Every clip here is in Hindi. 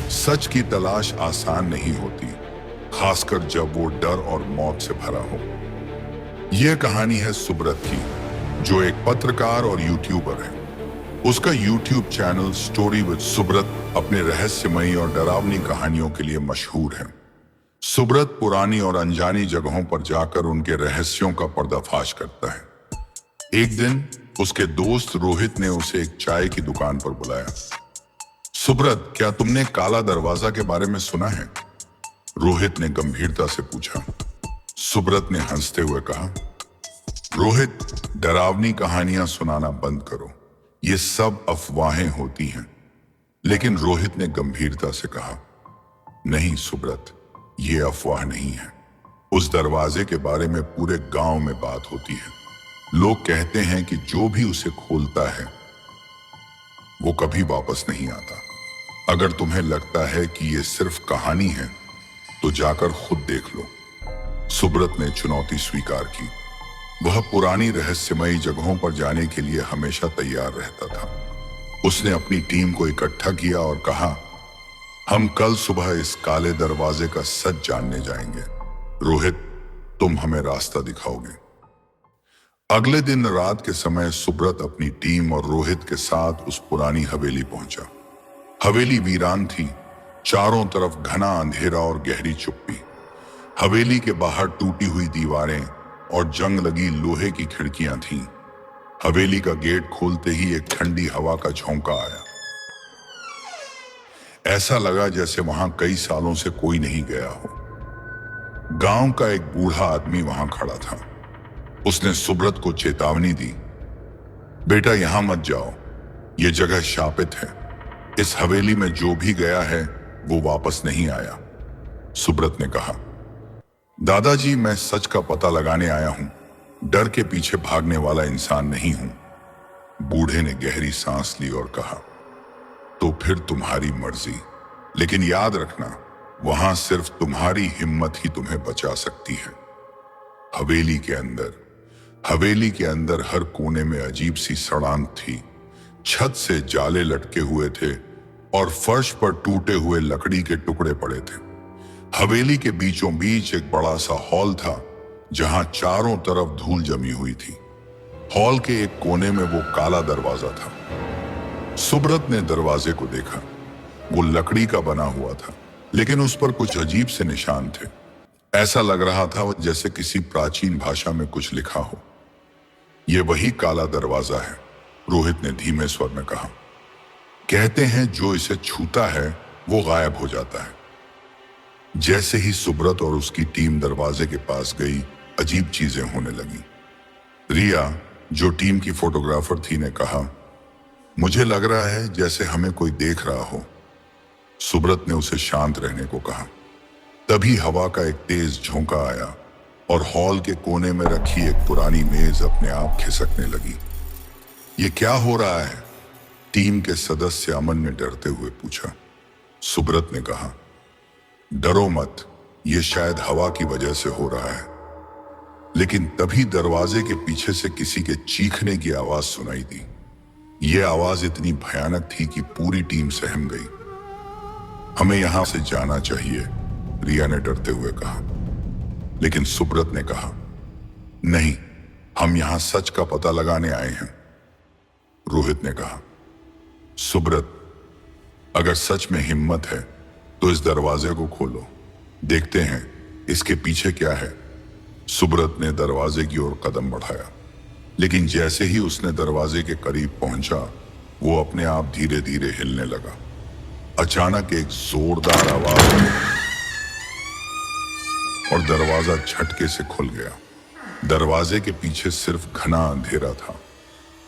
सच की तलाश आसान नहीं होती, खासकर जब वो डर और मौत से भरा हो। यह कहानी है सुब्रत की, जो एक पत्रकार और यूट्यूबर है। उसका YouTube channel story with Subrata अपने रहस्यमयी और डरावनी कहानियों के लिए मशहूर है। सुब्रत पुरानी और अनजानी जगहों पर जाकर उनके रहस्यों का पर्दाफाश करता है। एक दिन उसके दोस्त रोहित ने उसे एक चाय की दुकान पर बुलाया। सुब्रत, क्या तुमने काला दरवाजा के बारे में सुना है? रोहित ने गंभीरता से पूछा। सुब्रत ने हंसते हुए कहा, रोहित, डरावनी कहानियां सुनाना बंद करो, ये सब अफवाहें होती हैं। लेकिन रोहित ने गंभीरता से कहा, नहीं सुब्रत, ये अफवाह नहीं है। उस दरवाजे के बारे में पूरे गांव में बात होती है। लोग कहते हैं कि जो भी उसे खोलता है वो कभी वापस नहीं आता। अगर तुम्हें लगता है कि ये सिर्फ कहानी है तो जाकर खुद देख लो। सुब्रत ने चुनौती स्वीकार की। वह पुरानी रहस्यमयी जगहों पर जाने के लिए हमेशा तैयार रहता था। उसने अपनी टीम को इकट्ठा किया और कहा, हम कल सुबह इस काले दरवाजे का सच जानने जाएंगे। रोहित, तुम हमें रास्ता दिखाओगे। अगले दिन रात के समय सुब्रत अपनी टीम और रोहित के साथ उस पुरानी हवेली पहुंचा। हवेली वीरान थी, चारों तरफ घना अंधेरा और गहरी चुप्पी। हवेली के बाहर टूटी हुई दीवारें और जंग लगी लोहे की खिड़कियां थीं। हवेली का गेट खोलते ही एक ठंडी हवा का झोंका आया। ऐसा लगा जैसे वहां कई सालों से कोई नहीं गया हो। गांव का एक बूढ़ा आदमी वहां खड़ा था। उसने सुब्रत को चेतावनी दी, बेटा यहां मत जाओ, ये जगह शापित है। इस हवेली में जो भी गया है वो वापस नहीं आया। सुब्रत ने कहा, दादाजी, मैं सच का पता लगाने आया हूं, डर के पीछे भागने वाला इंसान नहीं हूं। बूढ़े ने गहरी सांस ली और कहा, तो फिर तुम्हारी मर्जी, लेकिन याद रखना, वहां सिर्फ तुम्हारी हिम्मत ही तुम्हें बचा सकती है। हवेली के अंदर हर कोने में अजीब सी सड़ांत थी। छत से जाले लटके हुए थे और फर्श पर टूटे हुए लकड़ी के टुकड़े पड़े थे। हवेली के बीचों बीच एक बड़ा सा हॉल था, जहां चारों तरफ धूल जमी हुई थी। हॉल के एक कोने में वो काला दरवाजा था। सुब्रत ने दरवाजे को देखा। वो लकड़ी का बना हुआ था, लेकिन उस पर कुछ अजीब से निशान थे। ऐसा लग रहा था जैसे किसी प्राचीन भाषा में कुछ लिखा हो। यह वही काला दरवाजा है, रोहित ने धीमे स्वर में कहा। कहते हैं जो इसे छूता है वो गायब हो जाता है। जैसे ही सुब्रत और उसकी टीम दरवाजे के पास गई, अजीब चीजें होने लगी। रिया, जो टीम की फोटोग्राफर थी, ने कहा, मुझे लग रहा है जैसे हमें कोई देख रहा हो। सुब्रत ने उसे शांत रहने को कहा। तभी हवा का एक तेज झोंका आया और हॉल के कोने में रखी एक पुरानी मेज अपने आप खिसकने लगी। ये क्या हो रहा है? टीम के सदस्य अमन ने डरते हुए पूछा। सुब्रत ने कहा, डरो मत, ये शायद हवा की वजह से हो रहा है। लेकिन तभी दरवाजे के पीछे से किसी के चीखने की आवाज सुनाई दी। यह आवाज इतनी भयानक थी कि पूरी टीम सहम गई। हमें यहां से जाना चाहिए, रिया ने डरते हुए कहा। लेकिन सुब्रत ने कहा, नहीं, हम यहां सच का पता लगाने आए हैं। रोहित ने कहा, सुब्रत, अगर सच में हिम्मत है तो इस दरवाजे को खोलो, देखते हैं इसके पीछे क्या है। सुब्रत ने दरवाजे की ओर कदम बढ़ाया, लेकिन जैसे ही उसने दरवाजे के करीब पहुंचा, वो अपने आप धीरे धीरे हिलने लगा। अचानक एक जोरदार आवाज आई और दरवाजा झटके से खुल गया। दरवाजे के पीछे सिर्फ घना अंधेरा था।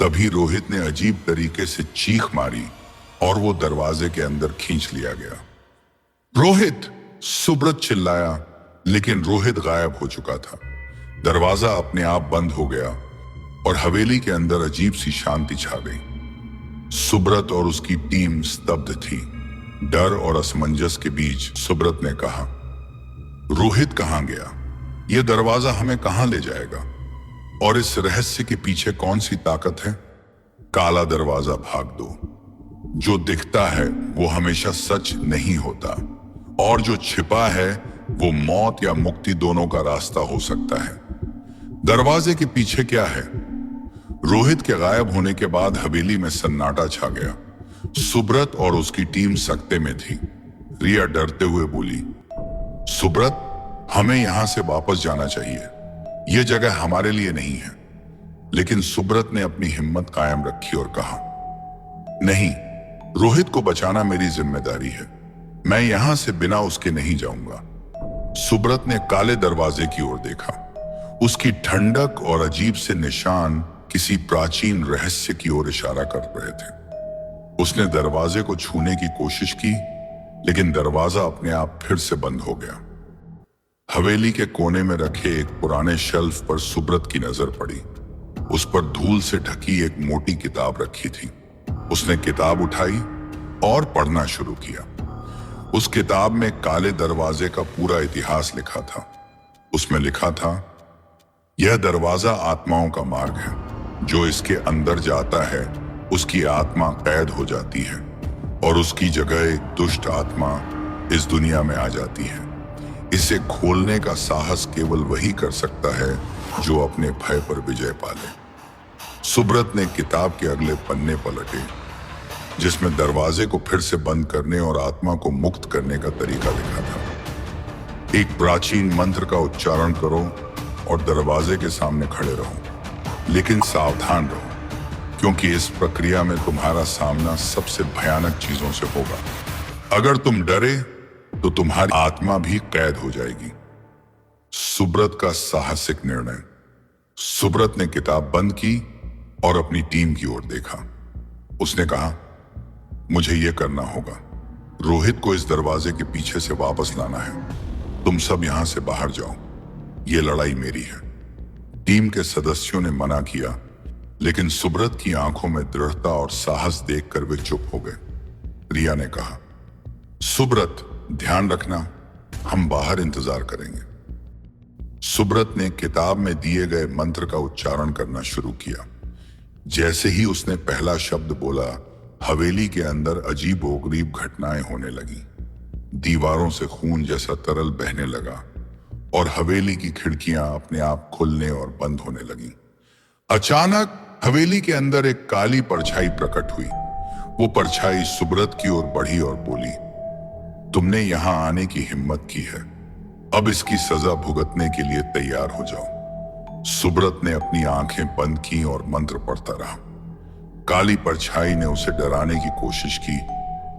तभी रोहित ने अजीब तरीके से चीख मारी और वो दरवाजे के अंदर खींच लिया गया। रोहित! सुब्रत चिल्लाया, लेकिन रोहित गायब हो चुका था। दरवाजा अपने आप बंद हो गया और हवेली के अंदर अजीब सी शांति छा गई। सुब्रत और उसकी टीम स्तब्ध थी। डर और असमंजस के बीच सुब्रत ने कहा, रोहित कहां गया? यह दरवाजा हमें कहां ले जाएगा? और इस रहस्य के पीछे कौन सी ताकत है? काला दरवाजा भाग दो। जो दिखता है वो हमेशा सच नहीं होता, और जो छिपा है वो मौत या मुक्ति दोनों का रास्ता हो सकता है। दरवाजे के पीछे क्या है? रोहित के गायब होने के बाद हवेली में सन्नाटा छा गया। सुब्रत और उसकी टीम सकते में थी। रिया डरते हुए बोली, सुब्रत, हमें यहां से वापस जाना चाहिए, यह जगह हमारे लिए नहीं है। लेकिन सुब्रत ने अपनी हिम्मत कायम रखी और कहा, नहीं, रोहित को बचाना मेरी जिम्मेदारी है, मैं यहां से बिना उसके नहीं जाऊंगा। सुब्रत ने काले दरवाजे की ओर देखा। उसकी ठंडक और अजीब से निशान किसी प्राचीन रहस्य की ओर इशारा कर रहे थे। उसने दरवाजे को छूने की कोशिश की, लेकिन दरवाजा अपने आप फिर से बंद हो गया। हवेली के कोने में रखे एक पुराने शेल्फ पर सुब्रत की नजर पड़ी। उस पर धूल से ढकी एक मोटी किताब रखी थी। उसने किताब उठाई और पढ़ना शुरू किया। उस किताब में काले दरवाजे का पूरा इतिहास लिखा था। उसमें लिखा था, यह दरवाजा आत्माओं का मार्ग है, जो इसके अंदर जाता है उसकी आत्मा कैद हो जाती है और उसकी जगह एक दुष्ट आत्मा इस दुनिया में आ जाती है। इसे खोलने का साहस केवल वही कर सकता है जो अपने भय पर विजय पाले। सुब्रत ने किताब के अगले पन्ने पलटे, जिसमें दरवाजे को फिर से बंद करने और आत्मा को मुक्त करने का तरीका लिखा था। एक प्राचीन मंत्र का उच्चारण करो और दरवाजे के सामने खड़े रहो, लेकिन सावधान रहो, क्योंकि इस प्रक्रिया में तुम्हारा सामना सबसे भयानक चीजों से होगा। अगर तुम डरे तो तुम्हारी आत्मा भी कैद हो जाएगी। सुब्रत का साहसिक निर्णय। सुब्रत ने किताब बंद की और अपनी टीम की ओर देखा। उसने कहा, मुझे यह करना होगा। रोहित को इस दरवाजे के पीछे से वापस लाना है। तुम सब यहां से बाहर जाओ, यह लड़ाई मेरी है। टीम के सदस्यों ने मना किया, लेकिन सुब्रत की आंखों में दृढ़ता और साहस देखकर वे चुप हो गए। रिया ने कहा, सुब्रत, ध्यान रखना, हम बाहर इंतजार करेंगे। सुब्रत ने किताब में दिए गए मंत्र का उच्चारण करना शुरू किया। जैसे ही उसने पहला शब्द बोला, हवेली के अंदर अजीबोगरीब घटनाएं होने लगी। दीवारों से खून जैसा तरल बहने लगा और हवेली की खिड़कियां अपने आप खुलने और बंद होने लगीं। अचानक हवेली के अंदर एक काली परछाई प्रकट हुई। वो परछाई सुब्रत की ओर बढ़ी और बोली, तुमने यहां आने की हिम्मत की है, अब इसकी सजा भुगतने के लिए तैयार हो जाओ। सुब्रत ने अपनी आंखें बंद की और मंत्र पढ़ता रहा। काली परछाई ने उसे डराने की कोशिश की,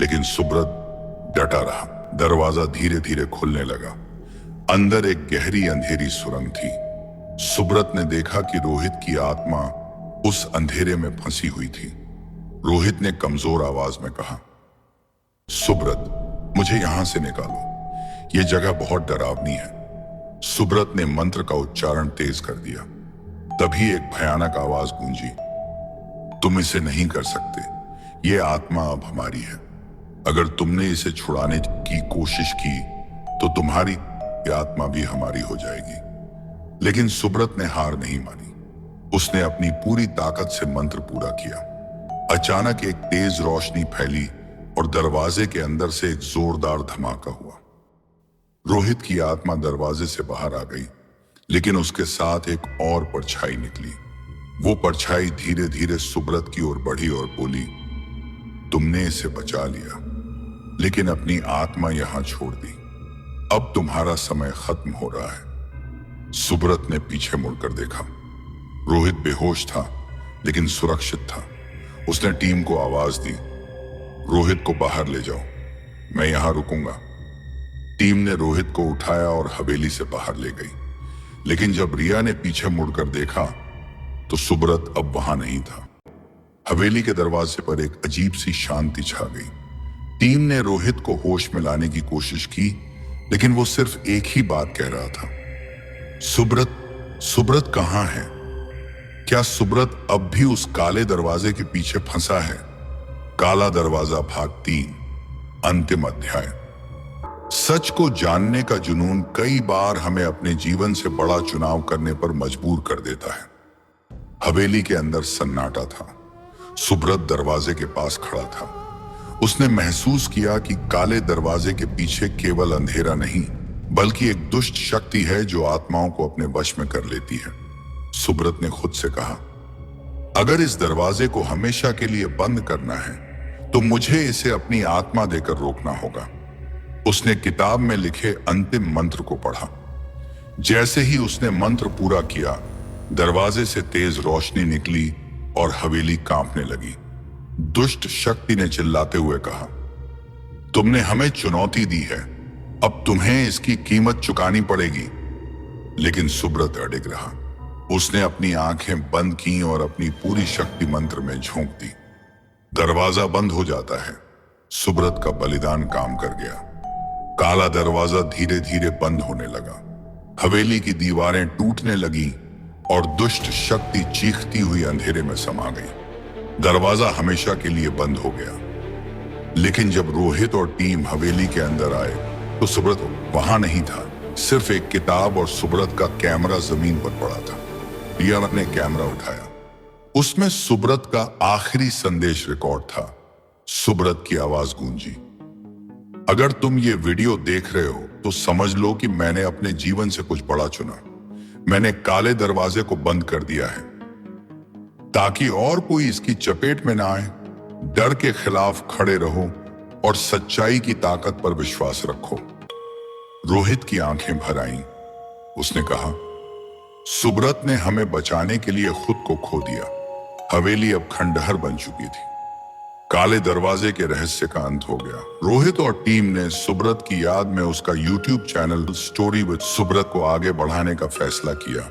लेकिन सुब्रत डटा रहा। दरवाजा धीरे धीरे खुलने लगा। अंदर एक गहरी अंधेरी सुरंग थी। सुब्रत ने देखा कि रोहित की आत्मा उस अंधेरे में फंसी हुई थी। रोहित ने कमजोर आवाज में कहा, सुब्रत, मुझे यहां से निकालो, यह जगह बहुत डरावनी है। सुब्रत ने मंत्र का उच्चारण तेज कर दिया। तभी एक भयानक आवाज गूंजी, तुम इसे नहीं कर सकते, यह आत्मा अब हमारी है। अगर तुमने इसे छुड़ाने की कोशिश की तो तुम्हारी आत्मा भी हमारी हो जाएगी। लेकिन सुब्रत ने हार नहीं मानी। उसने अपनी पूरी ताकत से मंत्र पूरा किया। अचानक एक तेज रोशनी फैली और दरवाजे के अंदर से एक जोरदार धमाका हुआ। रोहित की आत्मा दरवाजे से बाहर आ गई, लेकिन उसके साथ एक और परछाई निकली। वो परछाई धीरे धीरे सुब्रत की ओर बढ़ी और बोली, तुमने इसे बचा लिया, लेकिन अपनी आत्मा यहां छोड़ दी। अब तुम्हारा समय खत्म हो रहा है। सुब्रत ने पीछे मुड़कर देखा। रोहित बेहोश था, लेकिन सुरक्षित था। उसने टीम को आवाज दी, रोहित को बाहर ले जाओ, मैं यहां रुकूंगा। टीम ने रोहित को उठाया और हवेली से बाहर ले गई। लेकिन जब रिया ने पीछे मुड़कर देखा तो सुब्रत अब वहां नहीं था। हवेली के दरवाजे पर एक अजीब सी शांति छा गई। टीम ने रोहित को होश में लाने की कोशिश की, लेकिन वो सिर्फ एक ही बात कह रहा था, सुब्रत कहां है? क्या सुब्रत अब भी उस काले दरवाजे के पीछे फंसा है? काला दरवाजा भाग 3, अंतिम अध्याय। सच को जानने का जुनून कई बार हमें अपने जीवन से बड़ा चुनाव करने पर मजबूर कर देता है। हवेली के अंदर सन्नाटा था। सुब्रत दरवाजे के पास खड़ा था। उसने महसूस किया कि काले दरवाजे के पीछे केवल अंधेरा नहीं, बल्कि एक दुष्ट शक्ति है जो आत्माओं को अपने वश में कर लेती है। सुब्रत ने खुद से कहा, अगर इस दरवाजे को हमेशा के लिए बंद करना है तो मुझे इसे अपनी आत्मा देकर रोकना होगा। उसने किताब में लिखे अंतिम मंत्र को पढ़ा। जैसे ही उसने मंत्र पूरा किया, दरवाजे से तेज रोशनी निकली और हवेली कांपने लगी। दुष्ट शक्ति ने चिल्लाते हुए कहा, तुमने हमें चुनौती दी है, अब तुम्हें इसकी कीमत चुकानी पड़ेगी। लेकिन सुब्रत अडिग रहा। उसने अपनी आंखें बंद की और अपनी पूरी शक्ति मंत्र में झोंक दी। दरवाजा बंद हो जाता है। सुब्रत का बलिदान काम कर गया। काला दरवाजा धीरे धीरे बंद होने लगा। हवेली की दीवारें टूटने लगी और दुष्ट शक्ति चीखती हुई अंधेरे में समा गई। दरवाजा हमेशा के लिए बंद हो गया। लेकिन जब रोहित और टीम हवेली के अंदर आए तो सुब्रत वहां नहीं था। सिर्फ एक किताब और सुब्रत का कैमरा जमीन पर पड़ा था। रिया ने कैमरा उठाया। उसमें सुब्रत का आखिरी संदेश रिकॉर्ड था। सुब्रत की आवाज गूंजी, अगर तुम ये वीडियो देख रहे हो तो समझ लो कि मैंने अपने जीवन से कुछ बड़ा चुना। मैंने काले दरवाजे को बंद कर दिया है ताकि और कोई इसकी चपेट में ना आए। डर के खिलाफ खड़े रहो और सच्चाई की ताकत पर विश्वास रखो। रोहित की आंखें भर आईं। उसने कहा, सुब्रत ने हमें बचाने के लिए खुद को खो दिया। हवेली अब खंडहर बन चुकी थी। काले दरवाजे के रहस्य का अंत हो गया। रोहित और टीम ने सुब्रत की याद में उसका YouTube channel story with Subrata को आगे बढ़ाने का फैसला किया,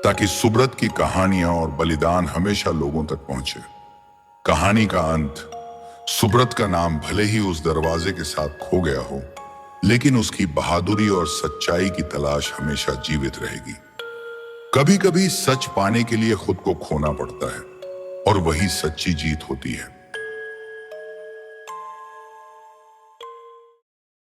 ताकि सुब्रत की कहानियां और बलिदान हमेशा लोगों तक पहुंचे। कहानी का अंत, सुब्रत का नाम भले ही उस दरवाजे के साथ खो गया हो, लेकिन उसकी बहादुरी और सच्चाई की तलाश हमेशा जीवित रहेगी। कभी कभी सच पाने के लिए खुद को खोना पड़ता है और वही सच्ची जीत होती है।